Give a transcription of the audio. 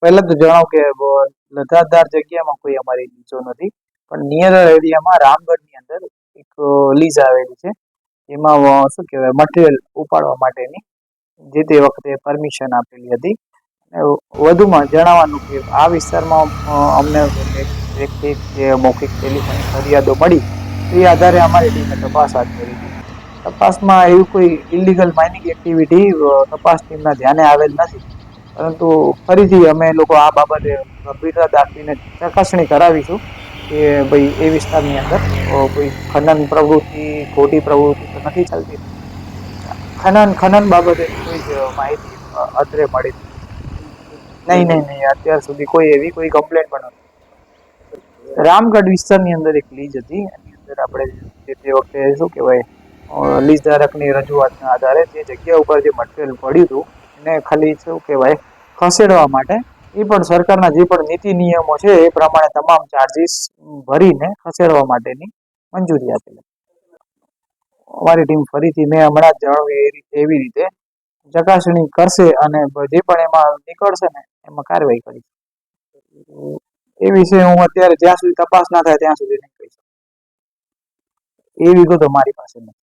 પહેલા તો જણાવું કે લધારદાર જગ્યામાં કોઈ અમારી લીઝો નથી, પણ નિયર એરિયામાં રામગઢની અંદર એક લીઝ આવેલી છે. એમાં શું કહેવાય મટીરિયલ ઉપાડવા માટેની જે તે વખતે પરમિશન આપેલી હતી. વધુમાં જણાવવાનું કે આ વિસ્તારમાં અમને વ્યક્તિગત કે મૌખિક ટેલિફોનિક ફરિયાદો મળી, એ આધારે અમારી ટીમે તપાસ હાથ ધરી હતી. તપાસમાં એવું કોઈ ઇલીગલ માઇનિંગ એક્ટિવિટી તપાસ ટીમના ધ્યાને આવેલ નથી, પરંતુ ફરીથી અમે લોકો આ બાબતે ગંભીરતા દાખવીને ચકાસણી કરાવીશું કે ભાઈ એ વિસ્તારની અંદર કોઈ ખનન પ્રવૃત્તિ, ખોટી પ્રવૃત્તિ તો નથી ચાલતી. ખનન બાબતેની કોઈ જ માહિતી અત્રે મળી નથી. નહીં, અત્યાર સુધી કોઈ એવી કોઈ કમ્પ્લેન્ટ પણ નથી. રામગઢ વિસ્તારની અંદર એક લીઝ હતી, એની અંદર આપણે જે તે વખતે શું કહેવાય લીઝ ધારકની રજૂઆતના આધારે તે જગ્યા ઉપર જે મટીરિયલ પડ્યું હતું એને ખાલી શું કહેવાય ખસેડવા માટે, એ પણ સરકારના જે પણ નીતિ નિયમો છે એ પ્રમાણે તમામ ચાર્જીસ ભરીને ખસેડવા માટેની મંજૂરી આપેલી. અમારી ટીમ ફરીથી મેં હમણાં જ જણાવ્યું એવી રીતે ચકાસણી કરશે અને જે પણ એમાં નીકળશે ને એમાં કાર્યવાહી કરીશ. એ વિશે હું અત્યારે જ્યાં સુધી તપાસ ના થાય ત્યાં સુધી નહીં કહી શકું. એ વિગતો મારી પાસે નથી.